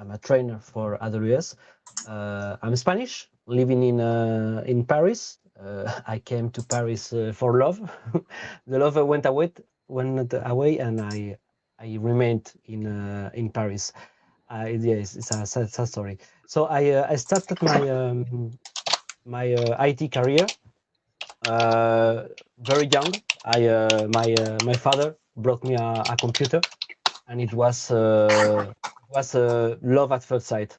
I'm a trainer for AWS. I'm Spanish, living in Paris. I came to Paris for love. The love went away, and I remained in Paris. Yes, it's a sad story. So I started my IT career very young. My father brought me a computer, and it was love at first sight.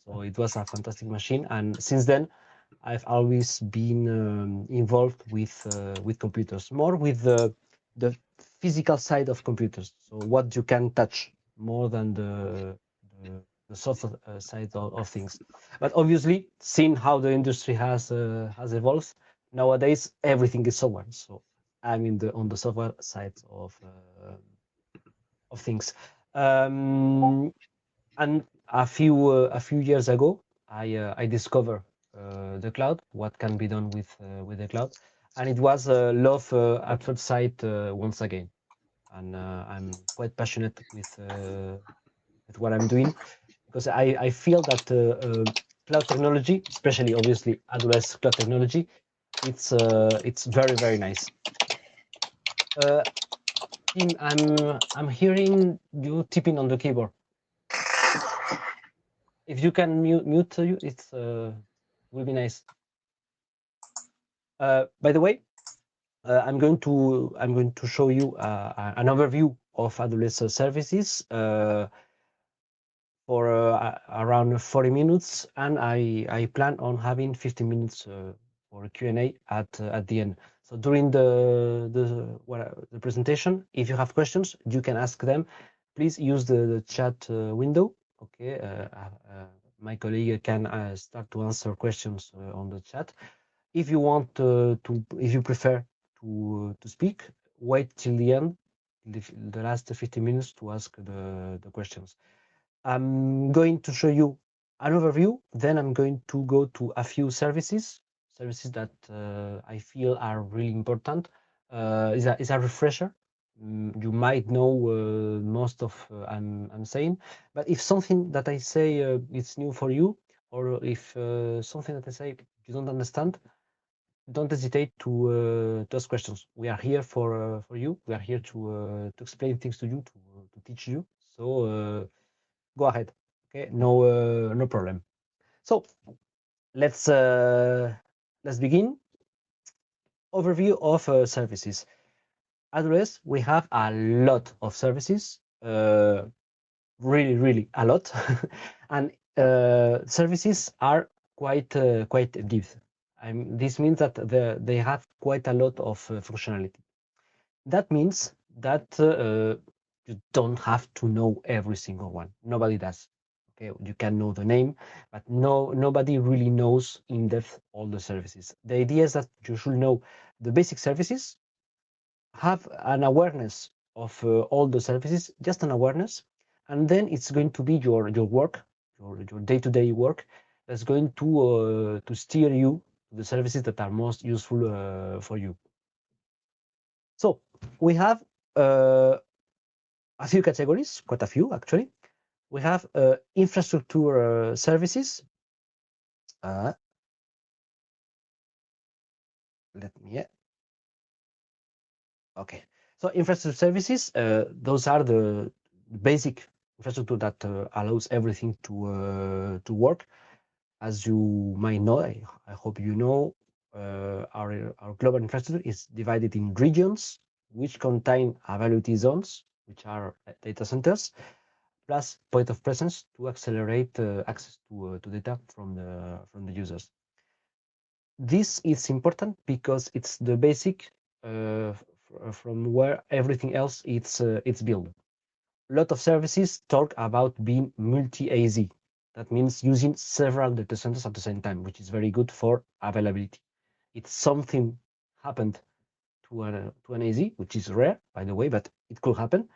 So it was a fantastic machine, and since then I've always been involved with computers, more with the physical side of computers. So what you can touch more than the software side of things. But obviously, seeing how the industry has evolved, nowadays everything is software. So I'm on the software side of things. Um, and a few years ago, I discovered the cloud, what can be done with the cloud, and it was love at first sight once again. And I'm quite passionate with what I'm doing, because I feel that cloud technology, especially obviously AWS cloud technology, it's very very nice. Uh, Tim, I'm hearing you tipping on the keyboard. If you can mute you, it's will be nice. By the way, I'm going to show you an overview of AWS services for around 40 minutes, and I plan on having 15 minutes for a Q&A at the end. So during the presentation, if you have questions, you can ask them. Please use the chat window. Okay, my colleague can start to answer questions on the chat. If you want if you prefer to speak, wait till the end, the last 15 minutes to ask the questions. I'm going to show you an overview, then I'm going to go to a few services that I feel are really important. Is a refresher. You might know most of I'm saying, but if something that I say is new for you, or if something that I say you don't understand, don't hesitate to ask questions. We are here for you. We are here to explain things to you, to teach you. So go ahead. Okay, no problem. So let's begin. Overview of services. Address, we have a lot of services, really a lot, and services are quite deep. This means that they have quite a lot of functionality. That means that you don't have to know every single one. Nobody does. Okay, you can know the name, but nobody really knows in depth all the services. The idea is that you should know the basic services, have an awareness of all the services, just an awareness, and then it's going to be your work, your day-to-day work, that's going to steer you to the services that are most useful for you. So we have a few categories, quite a few actually. We have infrastructure services. Let me, yeah. Okay. So infrastructure services, those are the basic infrastructure that allows everything to work. As you might know, I hope you know, our global infrastructure is divided in regions, which contain availability zones, which are data centers, plus point of presence to accelerate access to data from the users. This is important because it's the basic from where everything else it's built. A lot of services talk about being multi-AZ. That means using several data centers at the same time, which is very good for availability. If something happened to an AZ, which is rare, by the way, but it could happen,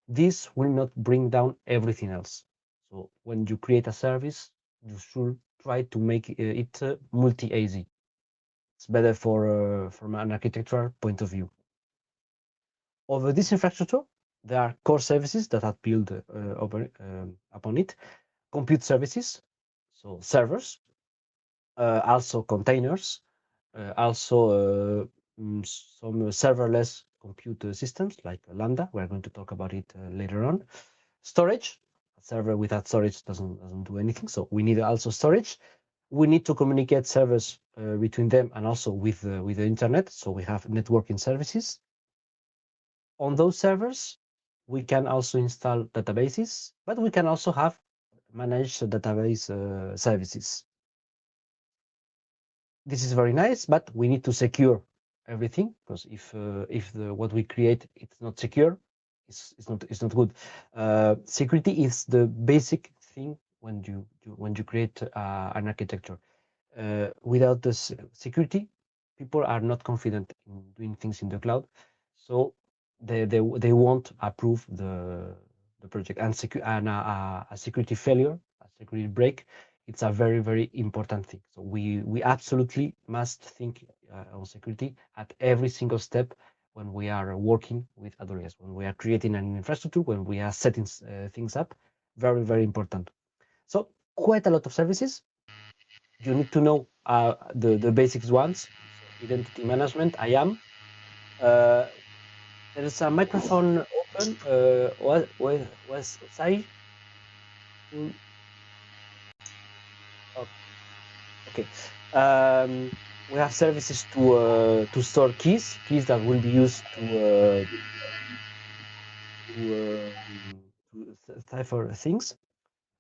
this will not bring down everything else. So when you create a service, you should try to make it multi-AZ. It's better from an architectural point of view. Over this infrastructure, there are core services that are built upon it. compute services, so servers, also containers, also some serverless compute systems like Lambda. We're going to talk about it later on. Storage. A server without storage doesn't do anything. So we need also storage. We need to communicate servers between them and also with the internet. So we have networking services. On those servers, we can also install databases, but we can also have managed database services. This is very nice, but we need to secure everything, because if what we create it's not secure, it's not good. Security is the basic thing when you create an architecture. Without this security, people are not confident in doing things in the cloud, so they won't approve the project. And a security failure, a security break, it's a very important thing. So we absolutely must think on security at every single step when we are working with AWS, when we are creating an infrastructure, when we are setting things up. Very important. So quite a lot of services. You need to know the basics ones. So identity management, IAM. There is a microphone open. Was Sai? Oh, okay. We have services to store keys that will be used to cipher things.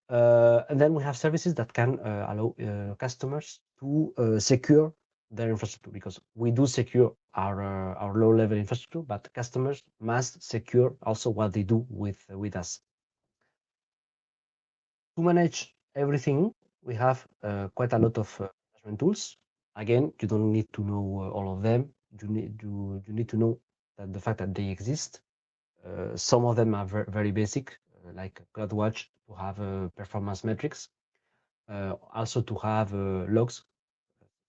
And then we have services that can allow customers to secure their infrastructure, because we do secure our low-level infrastructure, but customers must secure also what they do with us. To manage everything, we have quite a lot of management tools. Again, you don't need to know all of them. You need to know that the fact that they exist. Some of them are very basic, like CloudWatch, to have performance metrics. Also to have logs,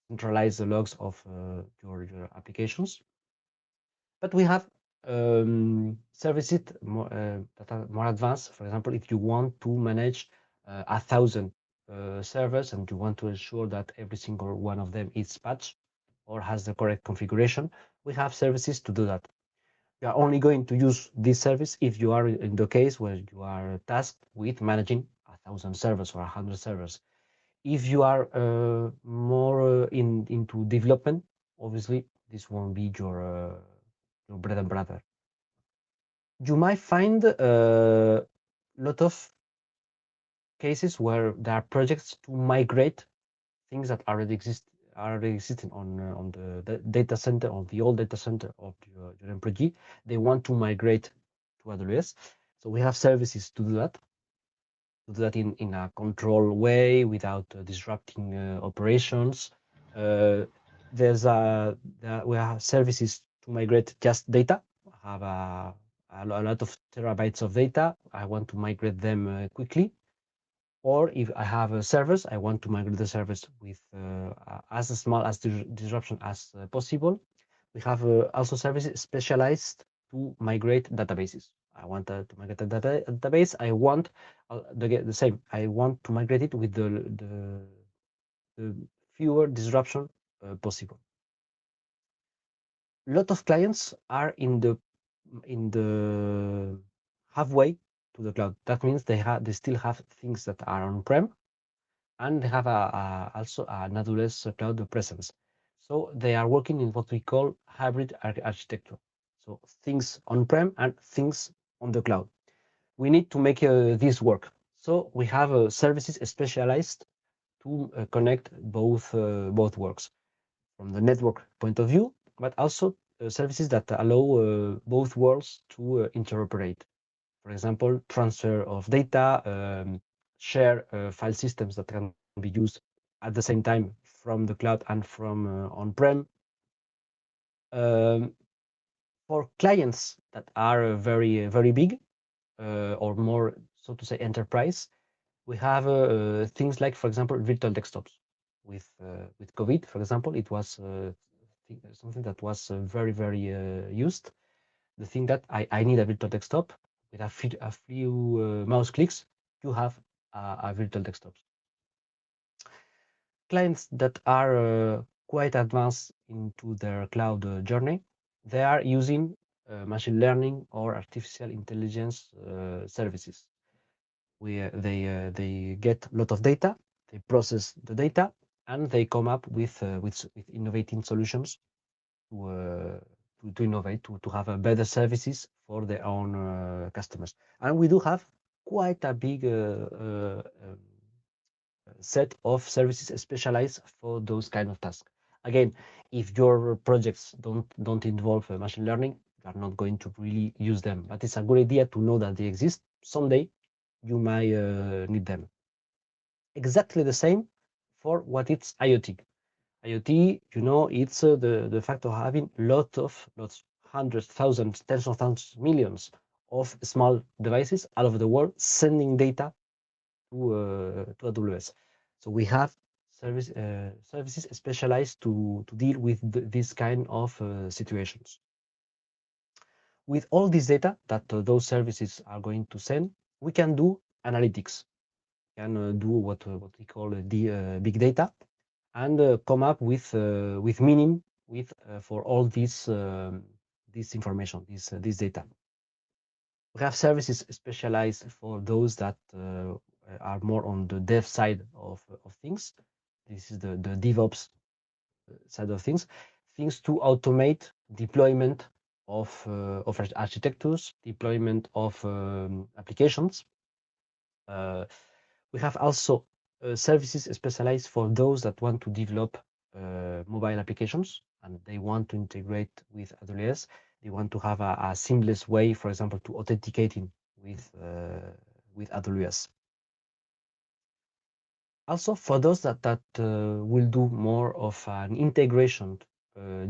centralize the logs of your applications. But we have services that are more advanced. For example, if you want to manage 1,000 servers and you want to ensure that every single one of them is patched or has the correct configuration, we have services to do that. You are only going to use this service if you are in the case where you are tasked with managing 1,000 servers or 100 servers. If you are more into development, obviously this won't be your bread and butter. You might find a lot of cases where there are projects to migrate things that already existing on the data center, on the old data center of your employee. They want to migrate to AWS. So we have services to do that. To do that in a controlled way without disrupting operations. We have services to migrate just data. I have a lot of terabytes of data. I want to migrate them quickly. Or if I have a service, I want to migrate the service with as small as disruption as possible. We have also services specialized to migrate databases. I want to migrate a database. I want the same. I want to migrate it with the fewer disruption possible. A lot of clients are in the halfway to the cloud. That means they still have things that are on-prem, and they have also an AWS cloud presence. So they are working in what we call hybrid architecture. So things on-prem and things on the cloud. We need to make this work. So we have services specialized to connect both works from the network point of view, but also services that allow both worlds to interoperate. For example, transfer of data, share file systems that can be used at the same time from the cloud and from on-prem. For clients that are very big or more, so to say, enterprise, we have things like, for example, virtual desktops. With COVID, for example, it was something that was very used. The thing that I need a virtual desktop with a few mouse clicks. You have virtual desktops. Clients that are quite advanced into their cloud journey, they are using machine learning or artificial intelligence services. They get a lot of data, they process the data, and they come up with innovating solutions to innovate, to have better services for their own customers. And we do have quite a big set of services specialized for those kind of tasks. Again, if your projects don't involve machine learning, you are not going to really use them. But it's a good idea to know that they exist. Someday you might need them. Exactly the same for what it's IoT. IoT, it's the fact of having lots, hundreds, thousands, tens of thousands, millions of small devices all over the world sending data to AWS. So we have services specialized to deal with this kind of situations. With all this data that those services are going to send, we can do analytics, can do what we call the big data, and come up with meaning for all this information, this data. We have services specialized for those that are more on the dev side of things. This is the DevOps side of things to automate deployment of architectures, deployment of applications. We have also services specialized for those that want to develop mobile applications and they want to integrate with AWS. They want to have a seamless way, for example, to authenticating with AWS. Also, for those that will do more of an integration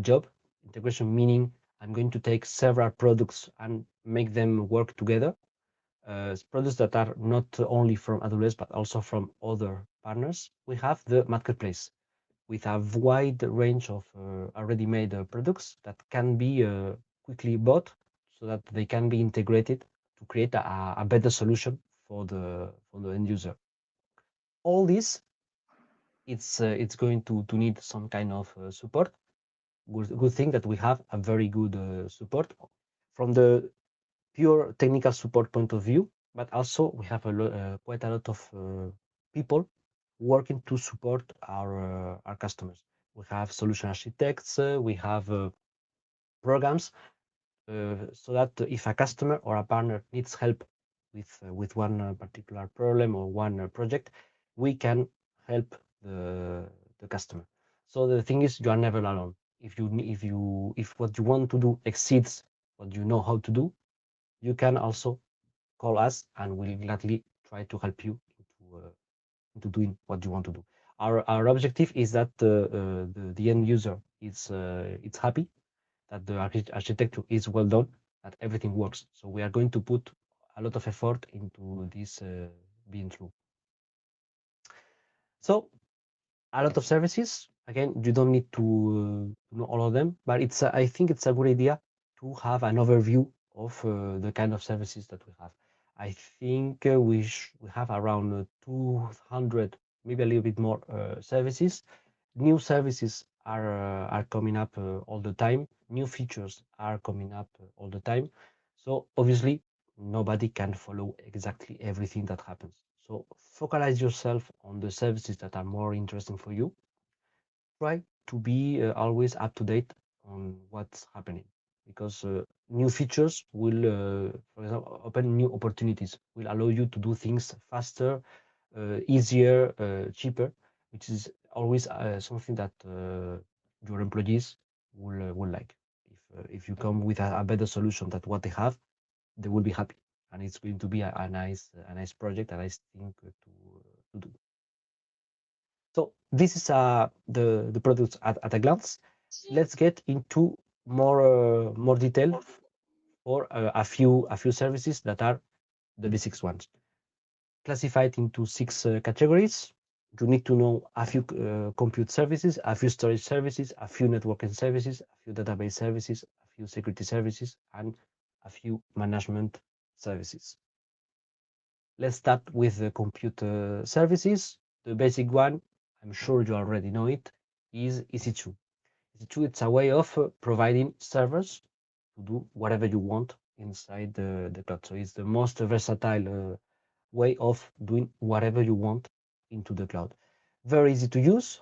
job, integration meaning I'm going to take several products and make them work together. Products that are not only from AWS, but also from other partners. We have the marketplace with a wide range of already made products that can be quickly bought so that they can be integrated to create a better solution for the end user. All this, it's going to need some kind of support. Good thing that we have a very good support from the pure technical support point of view, but also we have quite a lot of people working to support our customers. We have solution architects, we have programs, so that if a customer or a partner needs help with one particular problem or one project, we can help the customer. So the thing is, you are never alone. If what you want to do exceeds what you know how to do, you can also call us and we'll gladly try to help you into doing what you want to do. Our objective is that the end user is it's happy, that the architecture is well done, that everything works. So we are going to put a lot of effort into this being true. So a lot of services. Again, you don't need to know all of them, but I think it's a good idea to have an overview of the kind of services that we have. I think we have around 200, maybe a little bit more services. New services are coming up all the time. New features are coming up all the time. So obviously, nobody can follow exactly everything that happens. So focalize yourself on the services that are more interesting for you. Try to be always up to date on what's happening, because new features will, for example, open new opportunities, will allow you to do things faster, easier, cheaper, which is always something that your employees will like. If you come with a better solution than what they have, they will be happy, and it's going to be a nice project, a nice thing to do. So this is the products at a glance. Let's get into more detail for a few services that are the basics ones. Classified into 6 categories. You need to know a few compute services, a few storage services, a few networking services, a few database services, a few security services, and a few management services. let's start with the compute services. The basic one, I'm sure you already know it, is EC2. EC2, it's a way of providing servers to do whatever you want inside the cloud. So it's the most versatile way of doing whatever you want into the cloud. Very easy to use.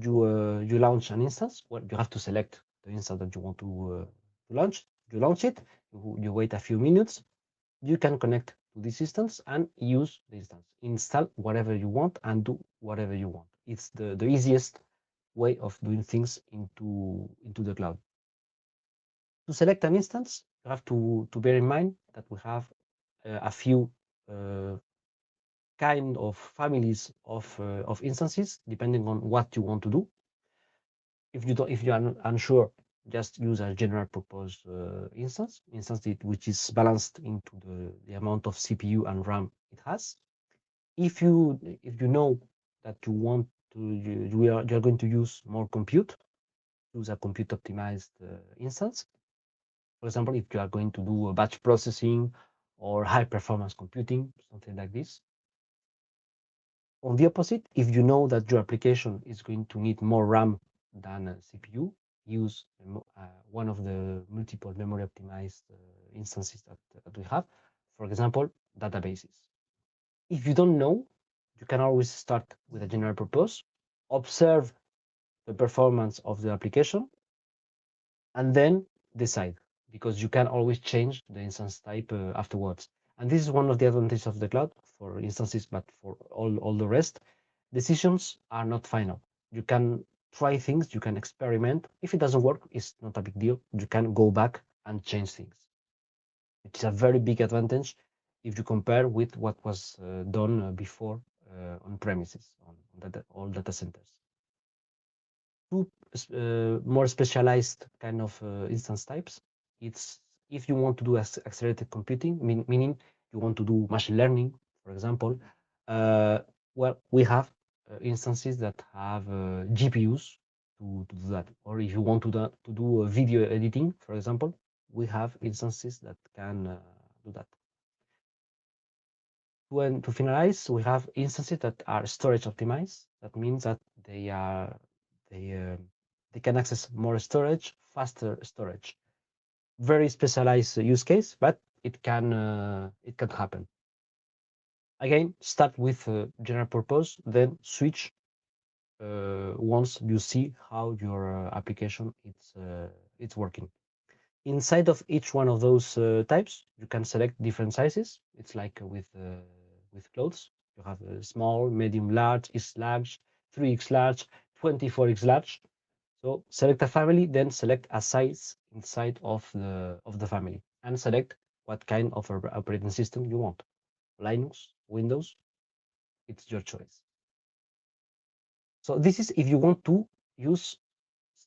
You launch an instance. Well, you have to select the instance that you want to launch. You launch it. You wait a few minutes. You can connect to this instance and use the instance. Install whatever you want and do whatever you want. It's the easiest way of doing things into the cloud. To select an instance, you have to bear in mind that we have a few kind of families of instances depending on what you want to do. If you are unsure, just use a general purpose instance which is balanced into the amount of CPU and RAM it has. If you know that you're going to use more compute, use a compute optimized instance. For example, if you are going to do a batch processing or high performance computing, something like this. On the opposite, if you know that your application is going to need more RAM than a CPU, use one of the multiple memory optimized instances that we have. For example, databases. If you don't know, you can always start with a general purpose, observe the performance of the application, and then decide, because you can always change the instance type afterwards. And this is one of the advantages of the cloud for instances, but for all the rest, decisions are not final. You can try things, you can experiment. If it doesn't work, it's not a big deal. You can go back and change things. It's a very big advantage if you compare with what was done before on premises, on all data centers. Two more specialized kind of instance types. It's if you want to do accelerated computing, meaning you want to do machine learning, for example. Well, we have instances that have GPUs to do that. Or if you want to do video editing, for example, we have instances that can do that. To finalize, we have instances that are storage optimized. That means that they can access more storage, faster storage. Very specialized use case, but it can happen. Again, start with general purpose, then switch once you see how your application it's working. Inside of each one of those types, you can select different sizes. It's like with clothes. You have small, medium, large, X large, 3x large, 24x large. So select a family, then select a size inside of the family, and select what kind of operating system you want. Linux, Windows, it's your choice. So this is if you want to use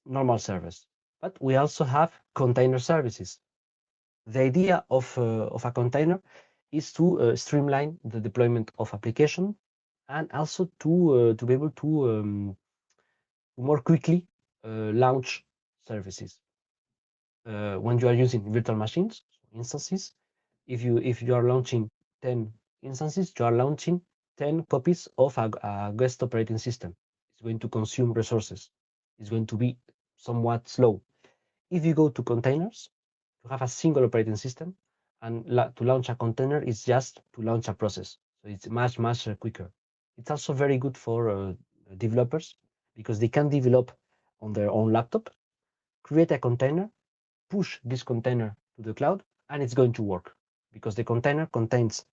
normal servers. But we also have container services. The idea of a container is to streamline the deployment of application, and also to be able to more quickly launch services. When you are using virtual machines, instances, if you are launching 10 instances, you are launching 10 copies of a guest operating system. It's going to consume resources. It's going to be somewhat slow. If you go to containers, you have a single operating system, and to launch a container is just to launch a process. So it's much quicker. It's also very good for developers, because they can develop on their own laptop, create a container, push this container to the cloud, and it's going to work, because the container contains,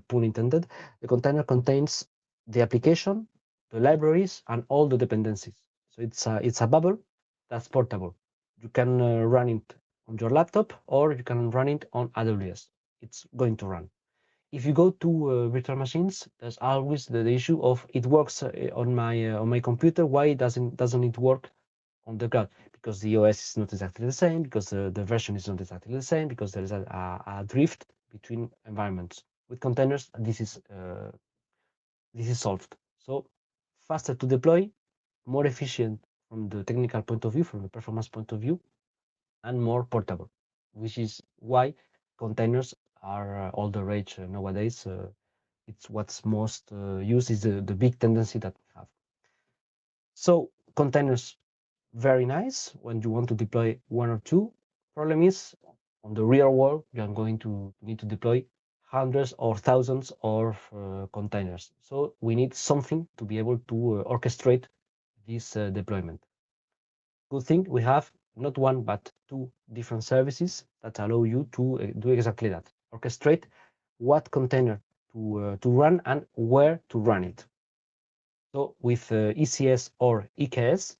pun intended, the container contains the application, the libraries, and all the dependencies. So it's a bubble that's portable. You can run it on your laptop, or you can run it on AWS. It's going to run. If you go to virtual machines, there's always the issue of it works on my computer. Why doesn't it work on the cloud? Because the OS is not exactly the same, because the version is not exactly the same, because there is a drift between environments. With containers, this is solved. So faster to deploy, more efficient from the technical point of view, from the performance point of view, and more portable, which is why containers are all the rage nowadays. it's what's most used, is the big tendency that we have. So containers, very nice when you want to deploy one or two. Problem is, on the real world, you are going to need to deploy hundreds or thousands of containers. So we need something to be able to orchestrate this deployment. Good thing we have not one but two different services that allow you to do exactly that. Orchestrate what container to run and where to run it. So with ECS or EKS,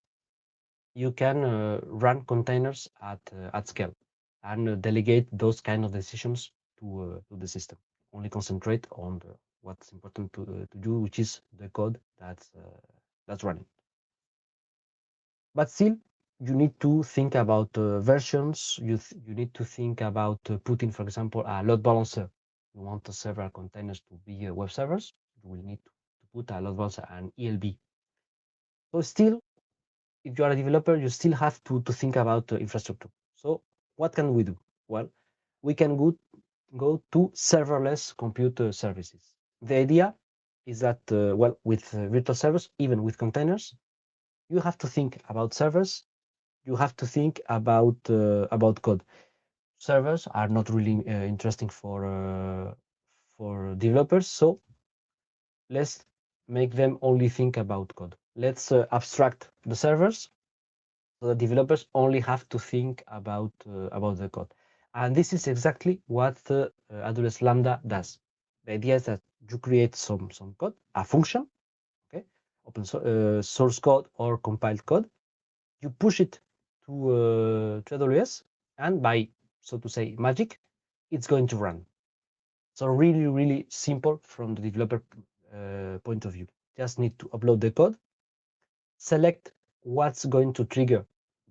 you can run containers at scale and delegate those kind of decisions to the system. Only concentrate on what's important to do, which is the code that's running. But still, you need to think about versions. You need to think about putting, for example, a load balancer. You want several containers to be web servers. You will need to put a load balancer and ELB. So still, if you are a developer, you still have to think about infrastructure. So what can we do? Well, we can go to serverless compute services. The idea is that, well, with virtual servers, even with containers, you have to think about servers. You have to think about code. Servers are not really interesting for developers, so let's make them only think about code. Let's abstract the servers so the developers only have to think about the code. And this is exactly what AWS Lambda does. The idea is that you create some code, a function, okay, open source code or compiled code. You push it to AWS, and by, so to say, magic, it's going to run. So really, really simple from the developer point of view. Just need to upload the code, select what's going to trigger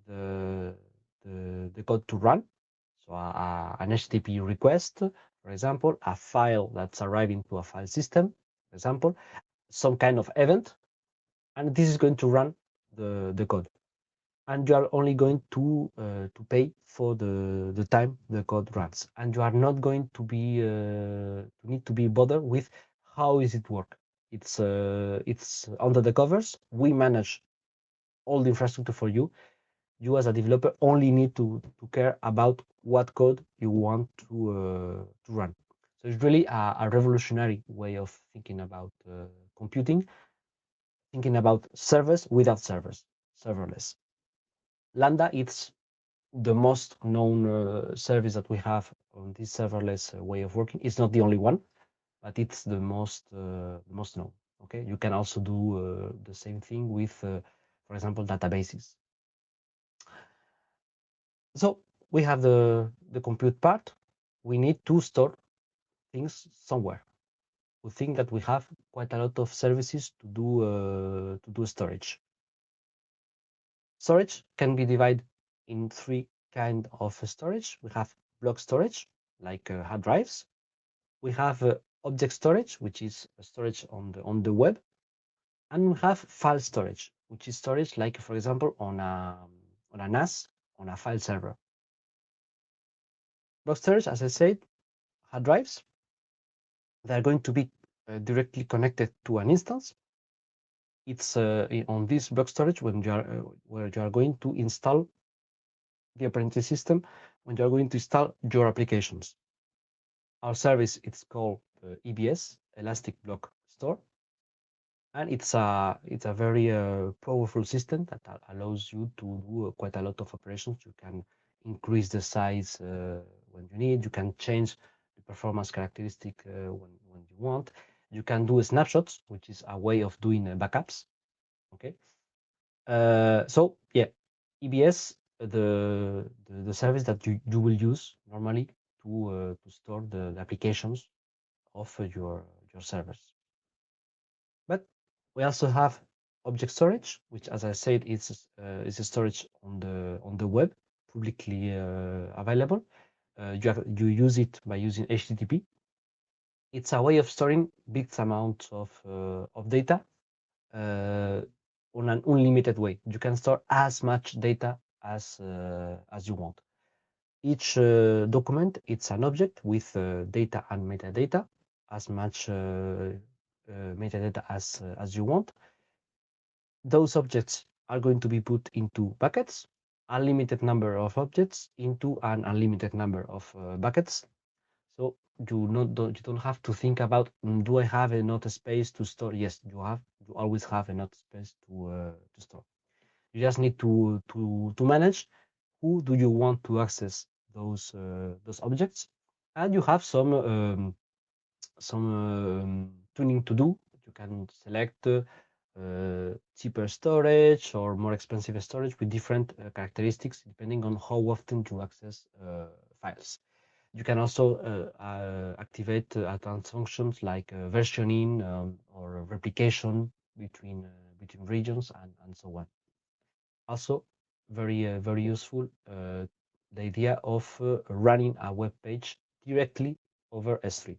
the code to run. So an HTTP request, for example, a file that's arriving to a file system, for example, some kind of event, and this is going to run the code. And you are only going to pay for the time the code runs, and you are not going to be need to be bothered with how is it work. It's under the covers. We manage all the infrastructure for you. You as a developer only need to care about what code you want to run. So it's really a revolutionary way of thinking about computing, thinking about servers without servers, serverless. Lambda, it's the most known service that we have on this serverless way of working. It's not the only one, but it's the most known. Okay, you can also do the same thing with, for example, databases. So we have the compute part. We need to store things somewhere. We think that we have quite a lot of services to do storage. Storage can be divided in three kind of storage. We have block storage, like hard drives. We have object storage, which is storage on the web, and we have file storage, which is storage, like, for example, on a NAS, on a file server. Block storage, as I said, hard drives. They are going to be directly connected to an instance. It's on this block storage when you are where you are going to install the operating system, when you are going to install your applications. Our service, it's called EBS, Elastic Block Store, and it's a very powerful system that allows you to do quite a lot of operations. You can increase the size when you need. You can change the performance characteristic when you want. You can do snapshots, which is a way of doing backups. Okay. So yeah, EBS, the service that you will use normally to store the applications of your servers. But we also have object storage, which, as I said, is a storage on the web, publicly available. You use it by using HTTP. It's a way of storing big amounts of data on an unlimited way. You can store as much data as you want. Each document, it's an object with data and metadata, as much metadata as you want. Those objects are going to be put into buckets, unlimited number of objects into an unlimited number of buckets. So you don't have to think about, do I have enough space to store? Yes, you always have enough space to store. You just need to manage who do you want to access those objects, and you have some tuning to do. You can select cheaper storage or more expensive storage with different characteristics depending on how often you access files. You can also activate advanced functions like versioning or replication between regions and so on. Also, very useful, the idea of running a web page directly over S3.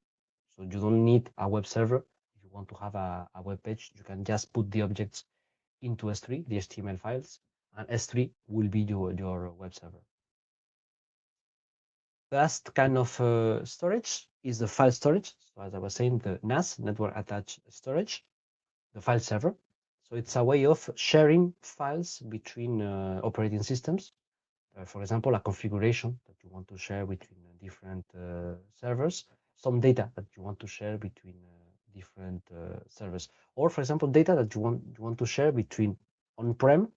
So you don't need a web server. If you want to have a web page, you can just put the objects into S3, the HTML files, and S3 will be your web server. The last kind of storage is the file storage. So as I was saying, the NAS, network attached storage, the file server. So it's a way of sharing files between operating systems. For example, a configuration that you want to share between different servers, some data that you want to share between different servers, or for example, data that you want to share between on-prem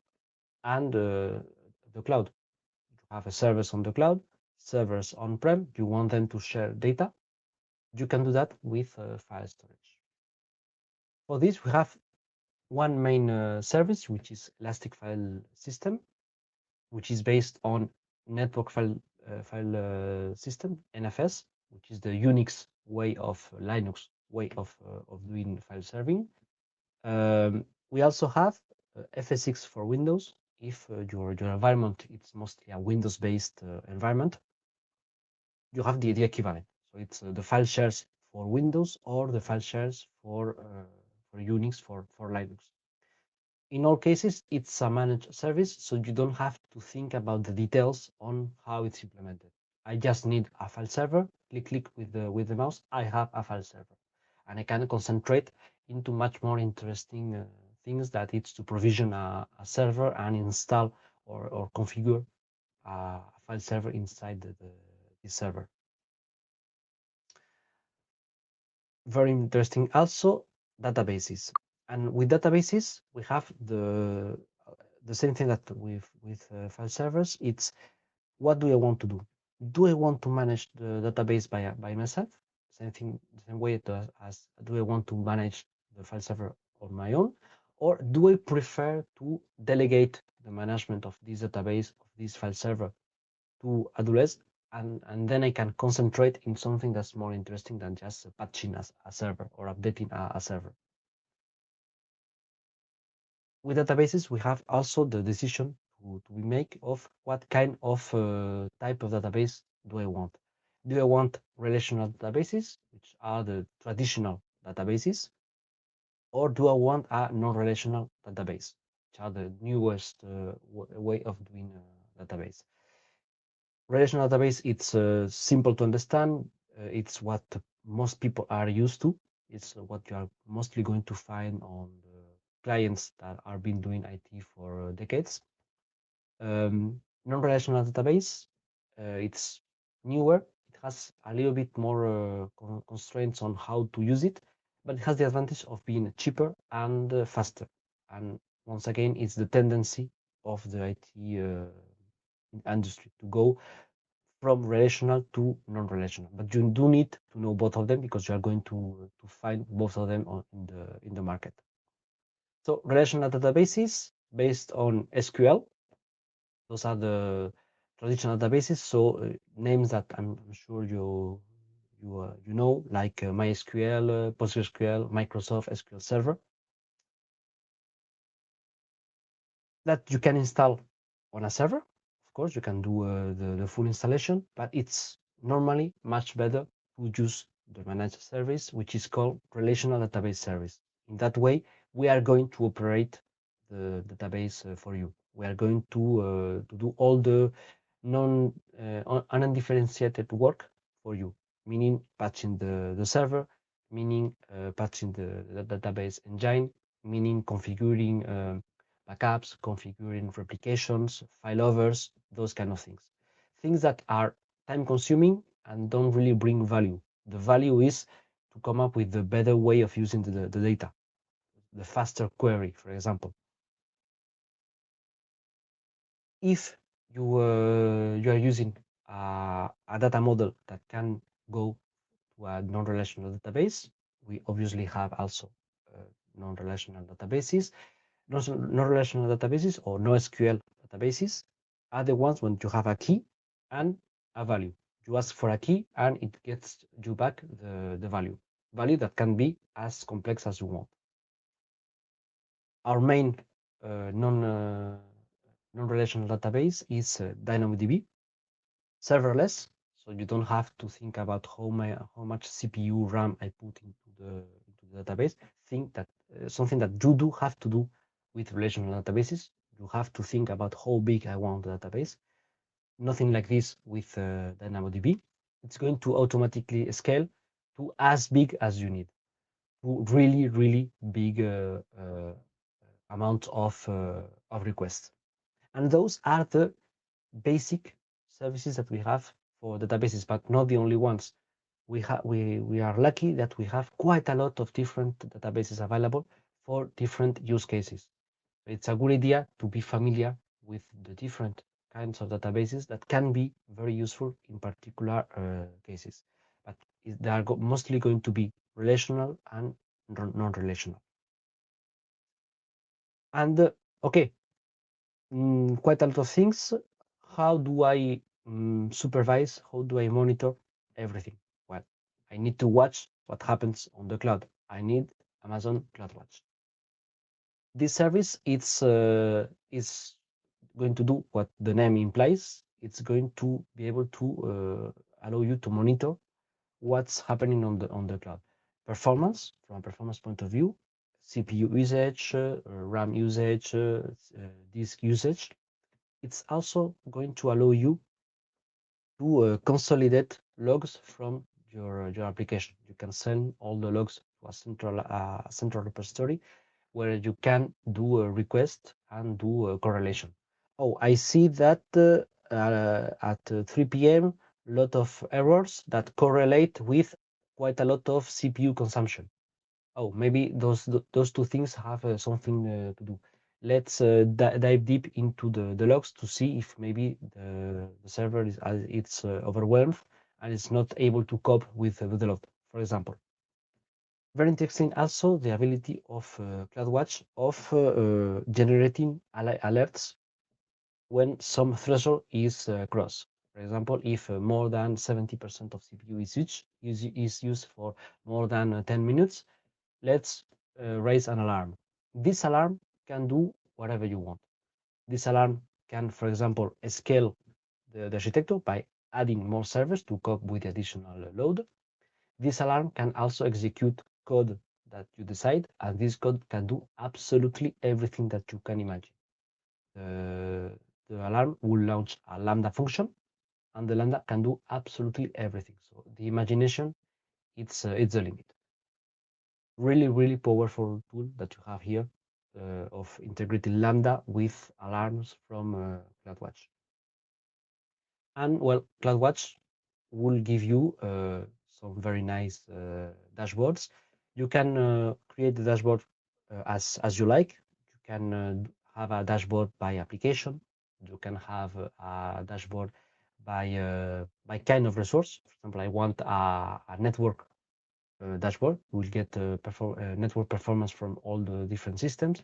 and the cloud. You have a service on the cloud, servers on-prem, you want them to share data, you can do that with file storage. For this, we have one main service, which is Elastic File System, which is based on Network File System, NFS, which is the Unix way of Linux way of doing file serving. We also have FSX for Windows. If your environment is mostly a Windows-based environment, you have the equivalent. So it's the file shares for Windows or the file shares for Unix for Linux. In all cases, it's a managed service, so you don't have to think about the details on how it's implemented. I just need a file server, click with the mouse, I have a file server. And I can concentrate into much more interesting things that it's to provision a server and install or configure a file server inside the server. Very interesting also, databases. And with databases, we have the same thing that with file servers. It's, what do I want to do? Do I want to manage the database by myself? Same thing, same way as do I want to manage the file server on my own? Or do I prefer to delegate the management of this database, of this file server, to AWS, and then I can concentrate in something that's more interesting than just patching a server or updating a server. With databases, we have also the decision to make of what kind of type of database do I want. Do I want relational databases, which are the traditional databases, or do I want a non-relational database, which are the newest way of doing database? Relational database, it's simple to understand. It's what most people are used to. It's what you are mostly going to find on the clients that are been doing IT for decades. Non-relational database, it's newer. It has a little bit more constraints on how to use it, but it has the advantage of being cheaper and faster. And once again, it's the tendency of the IT industry to go from relational to non-relational, but you do need to know both of them because you are going to find both of them in the market. So relational databases based on SQL, those are the traditional databases. So names that I'm sure you know, like MySQL, PostgreSQL, Microsoft SQL Server, that you can install on a server. Of course, you can do the full installation, but it's normally much better to use the managed service, which is called relational database service. In that way, we are going to operate the database for you. We are going to do all the undifferentiated work for you, meaning patching the server, meaning patching the database engine, meaning configuring backups, configuring replications, failovers, those kind of things. Things that are time consuming and don't really bring value. The value is to come up with the better way of using the data, the faster query, for example. If you are using a data model that can go to a non-relational database, we obviously have also non-relational databases. Non-relational databases or NoSQL databases are the ones when you have a key and a value. You ask for a key and it gets you back the value that can be as complex as you want. Our main non-relational database is DynamoDB, serverless, so you don't have to think about how much CPU RAM I put into the database. Think that something that you do have to do with relational databases. You have to think about how big I want the database. Nothing like this with DynamoDB. It's going to automatically scale to as big as you need, to really big amount of requests. And those are the basic services that we have for databases, but not the only ones. We are lucky that we have quite a lot of different databases available for different use cases. It's a good idea to be familiar with the different kinds of databases that can be very useful in particular cases. But they are mostly going to be relational and non-relational. And okay, quite a lot of things. How do I supervise? How do I monitor everything? Well, I need to watch what happens on the cloud. I need Amazon CloudWatch. This service is going to do what the name implies. It's going to be able to allow you to monitor what's happening on the cloud. Performance, from a performance point of view, CPU usage, RAM usage, disk usage. It's also going to allow you to consolidate logs from your application. You can send all the logs to a central repository where you can do a request and do a correlation. Oh, I see that at 3 p.m. a lot of errors that correlate with quite a lot of CPU consumption. Oh, maybe those two things have something to do. Let's dive deep into the logs to see if maybe the server is it's overwhelmed and it's not able to cope with the load, for example. Very interesting also the ability of CloudWatch of generating alerts when some threshold is crossed. For example, if more than 70% of CPU is used for more than 10 minutes, let's raise an alarm. This alarm can do whatever you want. This alarm can, for example, scale the architecture by adding more servers to cope with the additional load. This alarm can also execute code that you decide, and this code can do absolutely everything that you can imagine. The alarm will launch a Lambda function, and the Lambda can do absolutely everything. So the imagination, it's the limit. Really powerful tool that you have here of integrating Lambda with alarms from CloudWatch. And well, CloudWatch will give you some very nice dashboards. You can create the dashboard as you like. You can have a dashboard by application. You can have a dashboard by kind of resource. For example, I want a network dashboard. We'll get network performance from all the different systems,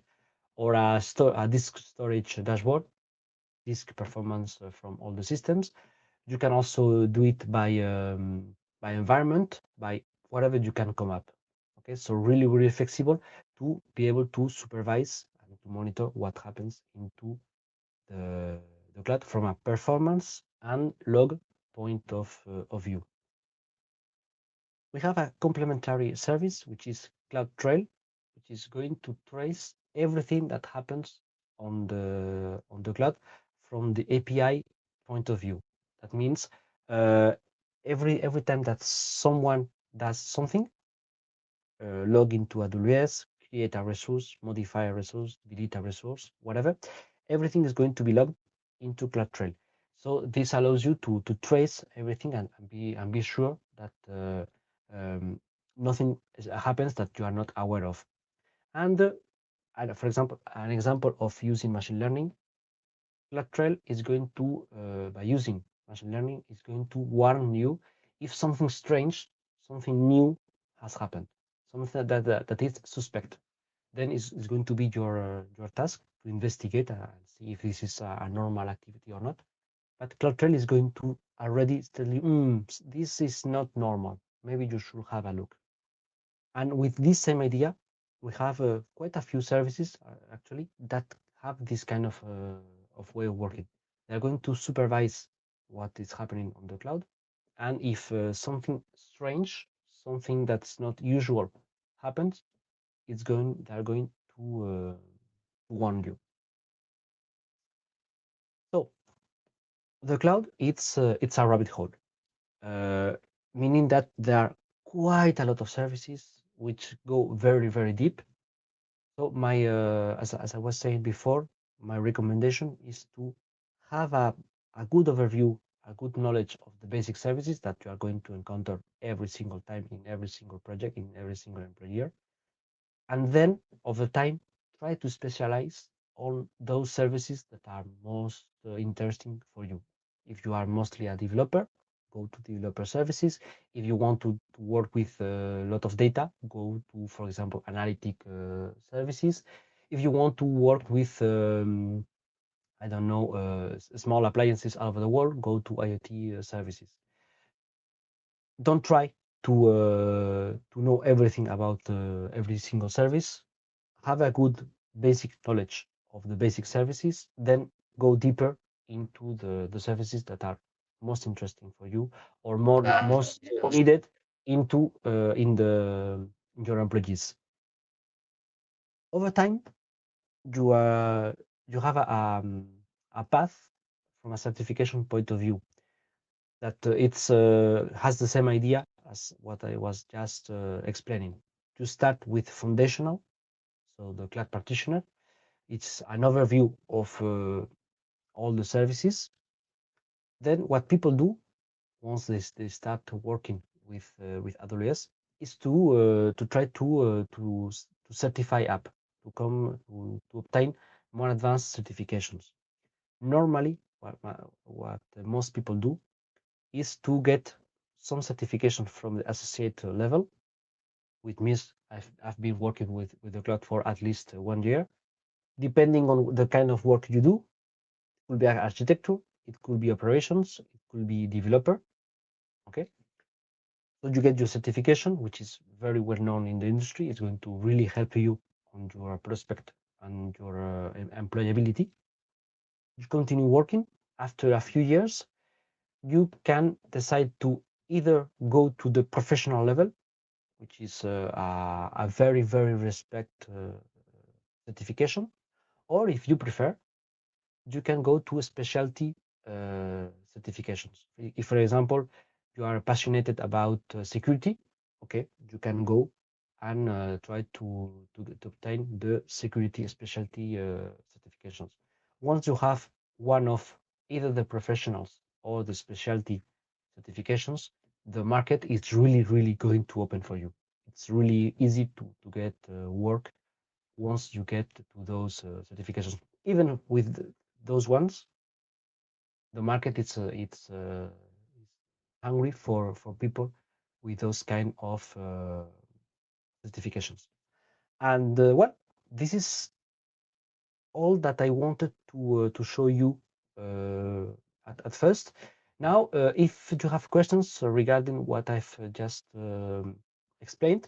or a disk storage dashboard, disk performance from all the systems. You can also do it by environment, by whatever you can come up. Okay, so really flexible to be able to supervise and to monitor what happens into the cloud from a performance and log point of view. We have a complementary service, which is CloudTrail, which is going to trace everything that happens on the cloud from the API point of view. That means every time that someone does something, log into AWS, create a resource, modify a resource, delete a resource, whatever. Everything is going to be logged into CloudTrail. So this allows you to trace everything and be sure that nothing happens that you are not aware of. And for example, an example of using machine learning, CloudTrail is going to, by using machine learning, is going to warn you if something strange, something new has happened, something that is suspect. Then is going to be your task to investigate and see if this is a normal activity or not. But CloudTrail is going to already tell you, this is not normal. Maybe you should have a look. And with this same idea, we have quite a few services actually that have this kind of way of working. They're going to supervise what is happening on the cloud, and if something strange, something that's not usual happens, they're going to warn you. So the cloud, it's a rabbit hole, meaning that there are quite a lot of services which go very, very deep. So my, as I was saying before, my recommendation is to have a good overview, a good knowledge of the basic services that you are going to encounter every single time in every single project, in every single employer. And then over time, try to specialize on those services that are most interesting for you. If you are mostly a developer, go to developer services. If you want to work with a lot of data, go to, for example, analytic services. If you want to work with, I don't know, small appliances all over the world, go to IoT services. Don't try to know everything about every single service. Have a good basic knowledge of the basic services, then go deeper into the services that are most interesting for you or most needed into in your employees. Over time, you have a path from a certification point of view that it's has the same idea as what I was just explaining. To start with foundational, so the cloud partitioner. It's an overview of all the services. Then what people do once they start working with AWS is to try to certify up, to come to obtain more advanced certifications. Normally, what most people do is to get some certification from the associate level, which means I've been working with the cloud for at least 1 year. Depending on the kind of work you do, it could be architecture, it could be operations, it could be developer. Okay, so you get your certification, which is very well known in the industry. It's going to really help you on your prospect and your employability. You continue working. After a few years, you can decide to either go to the professional level, which is a very, very respect certification, or if you prefer, you can go to a specialty certifications. If, for example, you are passionate about security, okay, you can go and try to obtain the security specialty certifications. Once you have one of either the professionals or the specialty certifications, the market is really, really going to open for you. It's really easy to get work once you get to those certifications. Even with those ones, the market it's hungry for people with those kind of certifications. And well, this is all that I wanted to show you at first. Now, if you have questions regarding what I've just explained,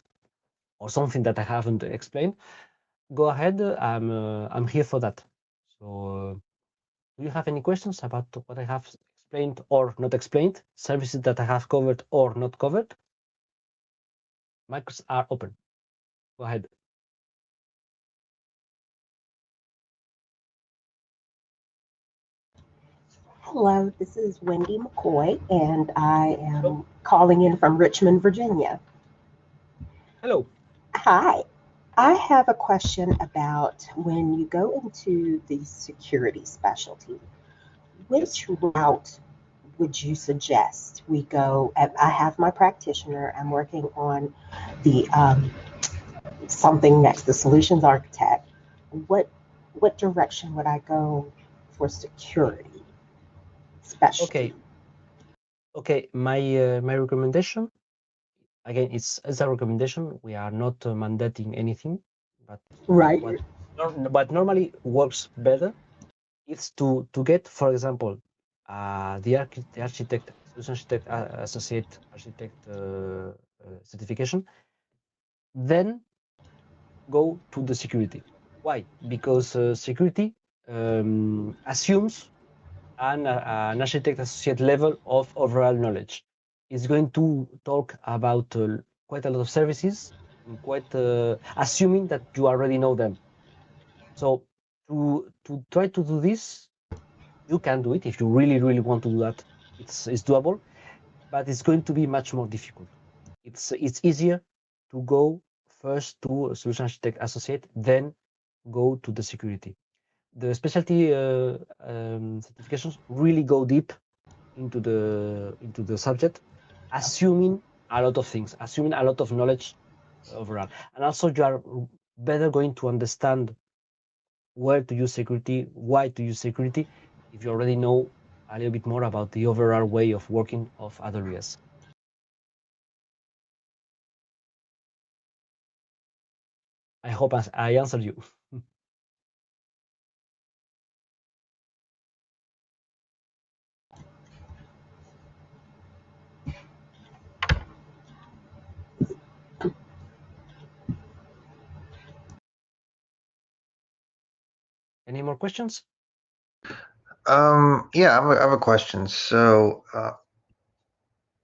or something that I haven't explained, go ahead. I'm here for that. So, do you have any questions about what I have explained or not explained? Services that I have covered or not covered? Mics are open. Go ahead. Hello, this is Wendy McCoy, and I am calling in from Richmond, Virginia. Hello. Hi. I have a question about when you go into the security specialty, which route would you suggest we go? I have my practitioner. I'm working on the something next, the solutions architect. What what direction would I go for security specialty? Okay, okay. My recommendation, again, it's a recommendation. We are not mandating anything, but Right. what but normally works better is to get, for example, the architect, solution architect, associate architect certification, then go to the security. Why? Because security assumes an architect associate level of overall knowledge. It's going to talk about quite a lot of services, quite assuming that you already know them. So to try to do this, you can do it if you really want to do that. It's doable, but it's going to be much more difficult. It's easier to go first to a solution architect associate, then go to the security. The specialty certifications really go deep into the subject, assuming a lot of things, assuming a lot of knowledge overall, and also you are better going to understand where to use security, why to use security, if you already know a little bit more about the overall way of working of AWS. I hope I answered you. Any more questions? Yeah, I have a question. So,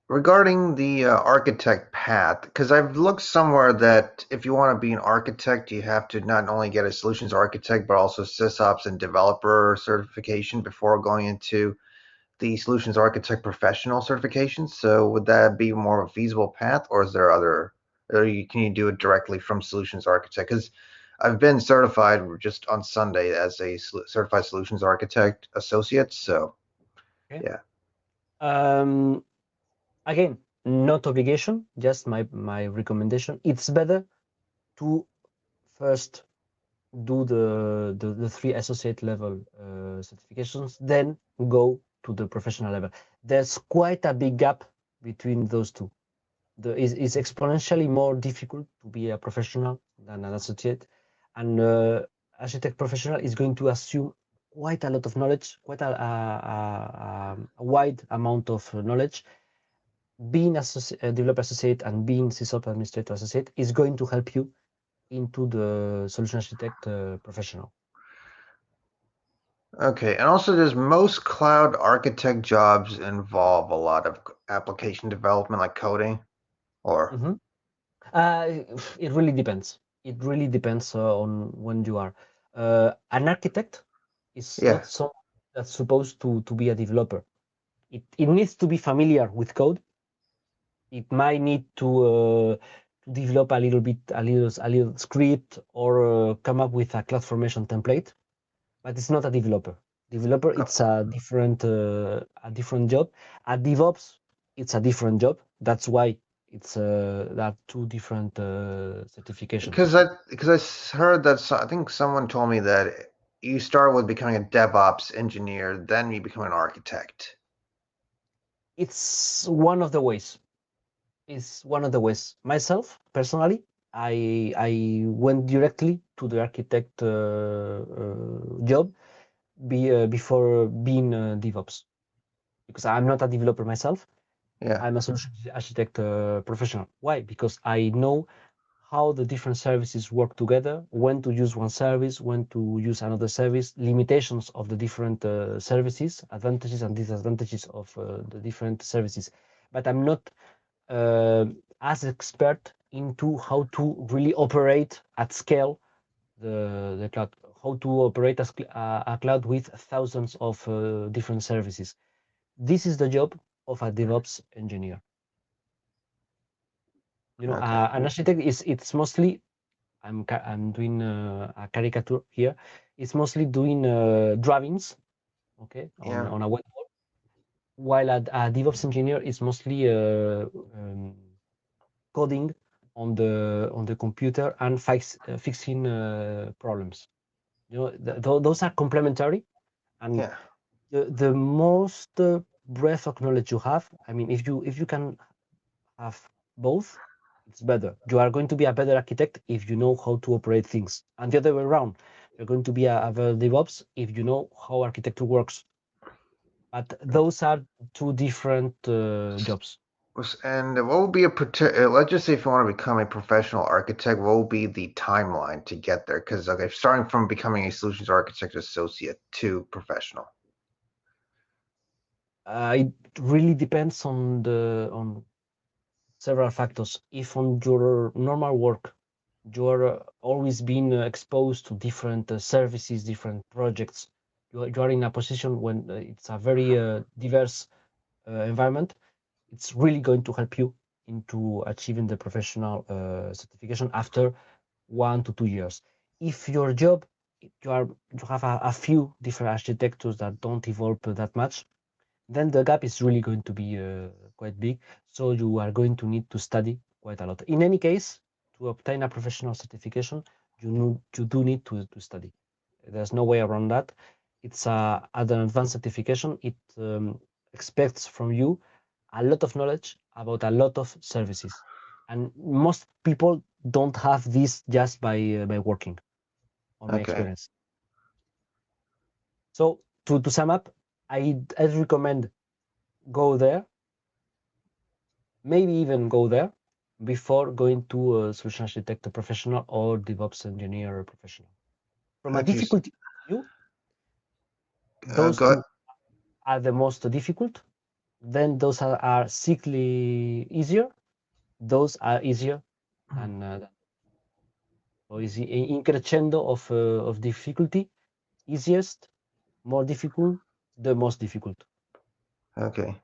regarding the architect path, because I've looked somewhere that if you want to be an architect, you have to not only get a solutions architect, but also SysOps and developer certification before going into the solutions architect professional certification. So, would that be more of a feasible path, or is there other, can you do it directly from solutions architect? Because I've been certified just on Sunday as a certified solutions architect associate. So, Okay. yeah. Um, Again, not obligation, just my recommendation. It's better to first do the three associate level certifications, then go to the professional level. There's quite a big gap between those two. It's exponentially more difficult to be a professional than an associate, and architect professional is going to assume quite a lot of knowledge, quite a wide amount of knowledge. Being a developer associate and being SysOps administrator associate is going to help you into the solution architect professional. Okay, and also does most cloud architect jobs involve a lot of application development like coding or Mhm. It really depends. It really depends on when you are. An architect is yeah. not someone that's supposed to be a developer. It needs to be familiar with code. It might need to develop a little bit, a little script or come up with a CloudFormation template, but it's not a developer. Developer, Oh, it's a different job. A DevOps, it's a different job. That's why it's that two different certifications. because I heard that I think someone told me that you start with becoming a DevOps engineer, then you become an architect. It's one of the ways. It's one of the ways. Myself, personally, I went directly to the architect job before being DevOps because I'm not a developer myself. Yeah. I'm a solution architect professional. Why? Because I know how the different services work together, when to use one service, when to use another service, limitations of the different services, advantages and disadvantages of the different services. But I'm not uh, as expert into how to really operate at scale the cloud, how to operate a cloud with thousands of different services. This is the job of a DevOps engineer. You know, Okay. an architect it's mostly I'm doing a caricature here. It's mostly doing drawings, okay, Yeah. on a whiteboard, while a DevOps engineer is mostly coding on the computer and fixing problems. You know, those are complementary, and Yeah. the most breadth of knowledge you have. I mean, if you can have both, it's better. You are going to be a better architect if you know how to operate things, and the other way around. You're going to be a better DevOps if you know how architecture works. But those are two different jobs. And what would be let's just say if you want to become a professional architect, what would be the timeline to get there? Because okay, starting from becoming a solutions architect associate to professional. It really depends on several factors. If on your normal work you are always being exposed to different services, different projects, you are in a position when it's a very diverse environment, it's really going to help you into achieving the professional certification after 1 to 2 years. If your job, you have a few different architectures that don't evolve that much, then the gap is really going to be quite big. So you are going to need to study quite a lot. In any case, to obtain a professional certification, you do need to study. There's no way around that. It's at an advanced certification. It expects from you a lot of knowledge about a lot of services, and most people don't have this just by working, on my Okay. experience. So to sum up, I'd recommend go there, maybe even go there before going to a solution architect professional or DevOps engineer professional. From a Okay. difficulty view, those Go. two are the most difficult. Then those are slightly easier. Those are easier than so is in crescendo of difficulty. Easiest, more difficult, the most difficult. Okay.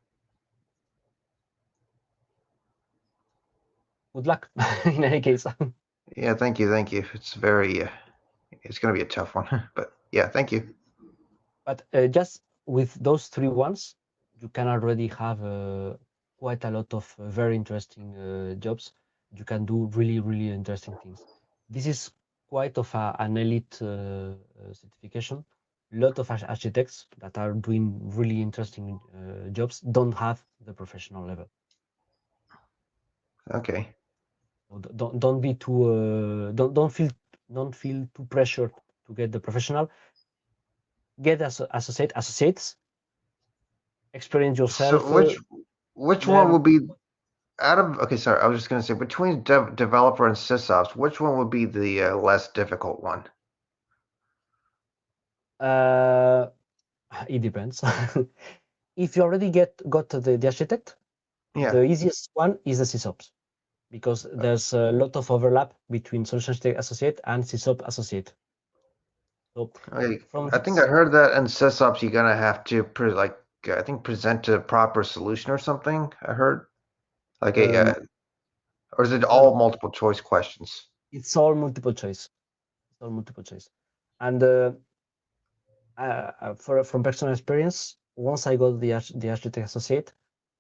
Good luck in any case. Yeah. Thank you. Thank you. It's very. It's gonna be a tough one, but yeah. Thank you. But just with those three ones, you can already have quite a lot of very interesting jobs. You can do really, really interesting things. This is quite of an elite certification. A lot of architects that are doing really interesting jobs don't have the professional level. Okay. So don't be too don't feel too pressured to get the professional. Get associates, experience yourself. So which one Learn would be out of okay? Sorry, I was just gonna say between developer and sysops, which one would be the less difficult one? uh it depends. If you already got the architect, Yeah. the easiest one is the sysops, because there's a lot of overlap between solution architect associate and sysop associate. So Okay. from I think I this, heard that in sysops you're gonna have to I think present a proper solution or something. I heard like a um, or is it no, all no, multiple choice questions? it's all multiple choice. It's all multiple choice. And from personal experience, once I got the architect associate,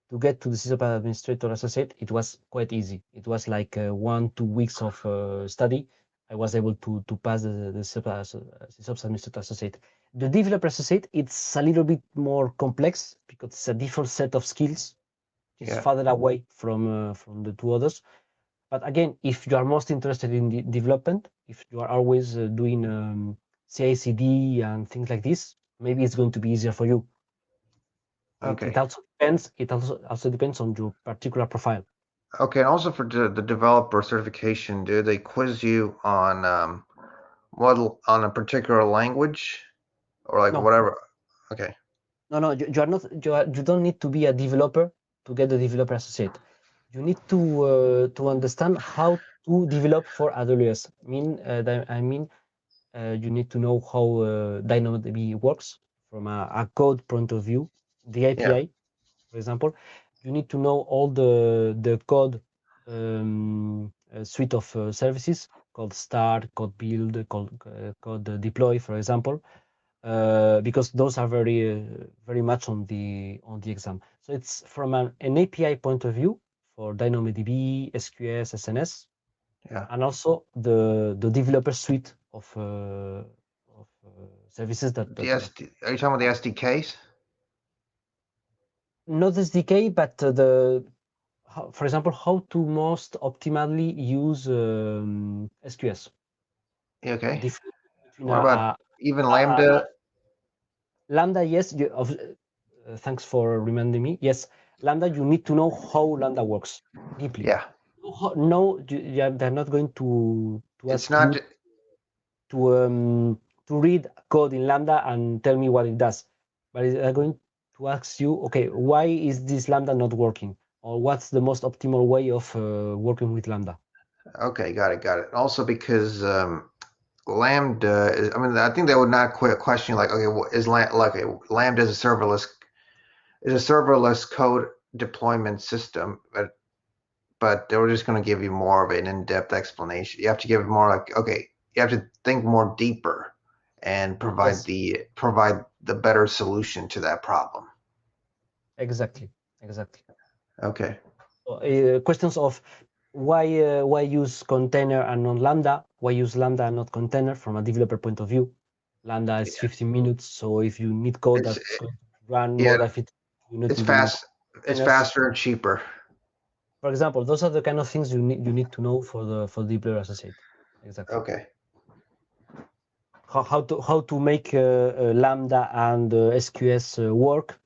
to get to the SysOps administrator associate, it was quite easy. It was like 1 2 weeks of study. I was able to pass the SysOps administrator associate. The developer associate, it's a little bit more complex because it's a different set of skills. It's Yeah. farther away from the two others. But again, if you are most interested in the development, if you are always doing CI/CD and things like this, maybe it's going to be easier for you. It Okay. also depends. It also depends on your particular profile. Okay. And also for the developer certification, do they quiz you on what on a particular language or like No, whatever? Okay. no. You are not. You don't need to be a developer to get the developer associate. You need to understand how to develop for AWS. I mean, you need to know how DynamoDB works from a code point of view. The Yeah. API, for example, you need to know all the code a suite of services called start, code build, code deploy, for example, because those are very much on the exam. So it's from an API point of view for DynamoDB, SQS, SNS, Yeah. and also the developer suite of services that Are you talking about the SDKs? not SDK, but for example, how to most optimally use SQS. Okay. Between What about even Lambda? Lambda, yes. Thanks for reminding me. Yes, Lambda, you need to know how Lambda works deeply. Yeah. No, they're not going to It's ask not you to read code in Lambda and tell me what it does, but they're going to ask you, okay, why is this Lambda not working, or what's the most optimal way of working with Lambda? okay. Got it. Also, because Lambda is, I mean, I think they would not question like, okay, what is Lambda is a serverless code deployment system, but they were just going to give you more of an in-depth explanation. You have to give it more like, okay, you have to think more deeper and provide the better solution to that problem. Exactly. Okay. Questions of why use container and not Lambda? Why use Lambda and not container from a developer point of view? Lambda is 15 minutes, so if you need code that's going to run more rapidly, you need it's to fast. It's faster and cheaper. For example, those are the kind of things you need to know for the deployer associate. Exactly. Okay. How to make Lambda and SQS work?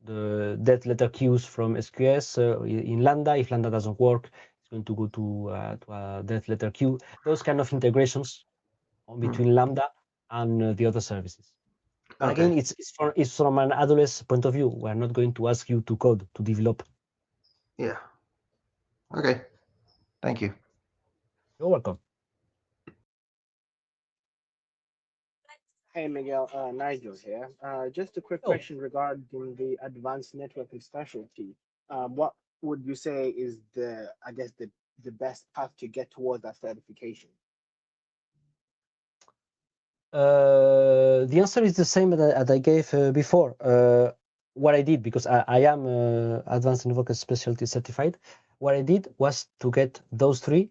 The dead letter queues from SQS in Lambda. If Lambda doesn't work, it's going to go to a dead letter queue. Those kind of integrations between Lambda and the other services. But again, it's from an AWS point of view. We're not going to ask you to code, to develop. Yeah. Okay. Thank you. You're welcome. Hey Miguel, Nigel here. Just a quick question regarding the advanced networking specialty. What would you say is the best path to get towards that certification? The answer is the same that I gave before. What I did, because I am advanced networking specialty certified, what I did was to get those three,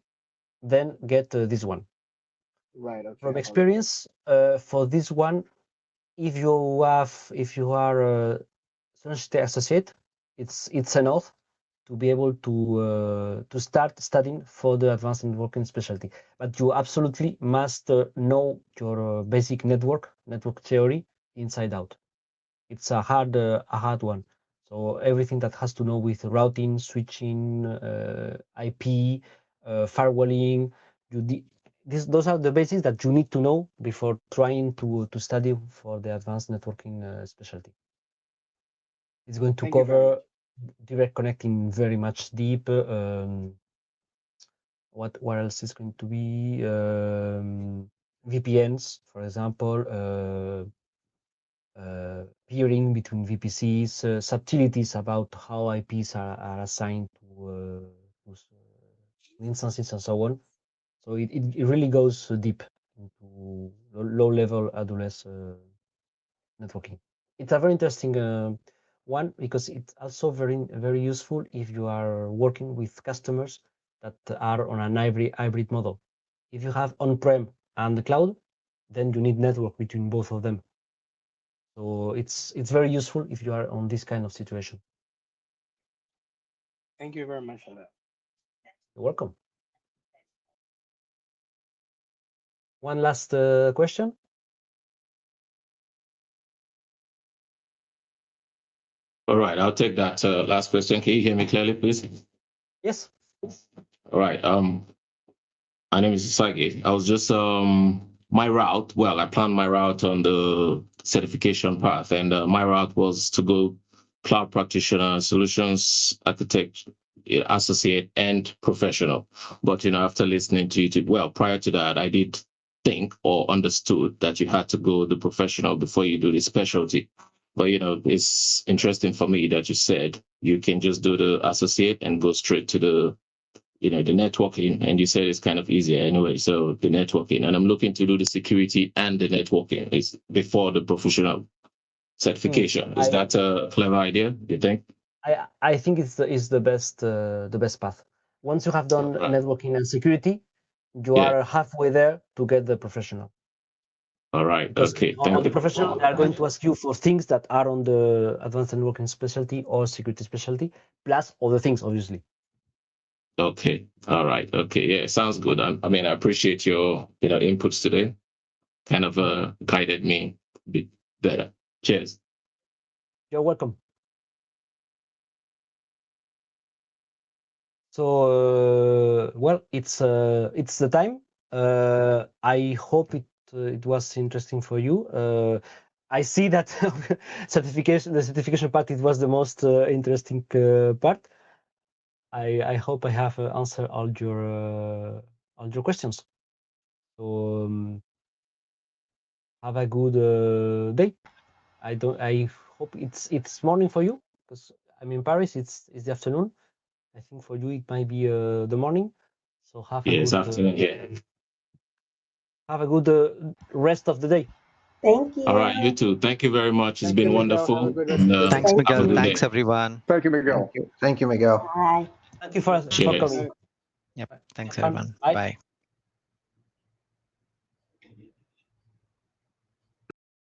then get this one. Right. Okay. From experience, for this one, if you are a University associate, it's enough to be able to start studying for the advanced networking specialty. But you absolutely must know your basic network theory inside out. It's a hard one. So everything that has to know with routing, switching, IP, firewalling, those are the basics that you need to know before trying to study for the advanced networking specialty. It's going to cover direct connecting very much deep. What else is going to be? VPNs, for example, peering between VPCs, subtleties about how IPs are assigned to instances and so on. So it really goes deep into low-level AWS networking. It's a very interesting one because it's also very useful if you are working with customers that are on an hybrid model. If you have on-prem and the cloud, then you need network between both of them. So it's very useful if you are on this kind of situation. Thank you very much for that. You're welcome. One last question. All right, I'll take that last question. Can you hear me clearly, please? Yes. All right. My name is Isagi. I was just my route. Well, I planned my route on the certification path, and my route was to go cloud practitioner, solutions architect, associate, and professional. But after listening to you, well, prior to that, I did think or understood that you had to go the professional before you do the specialty. But it's interesting for me that you said you can just do the associate and go straight to the the networking, and you said it's kind of easier anyway. So the networking, and I'm looking to do the security and the networking is before the professional certification. Is that a clever idea? Do you think? I think it's the best path. Once you have done networking and security, you are halfway there to get the professional. All right. Because okay. On the professional, they are going to ask you for things that are on the advanced networking specialty or security specialty, plus other things, obviously. Okay. All right. Okay. Yeah, sounds good. I mean, I appreciate your inputs today. Kind of guided me a bit better. Cheers. You're welcome. So, well, it's the time. I hope it was interesting for you. I see that the certification part, it was the most interesting part. I hope I have answered all your questions. So have a good day. I hope it's morning for you, because I'm in Paris. It's the afternoon. I think for you it might be the morning. So have a good afternoon. have a good rest of the day. Thank you. All right, you too. Thank you very much. It's been wonderful. Thanks, Miguel. Thanks, everyone. Thank you, Miguel. Thank you, Miguel. Bye. Thank you for coming. Yep. Thanks, everyone. Bye. Bye.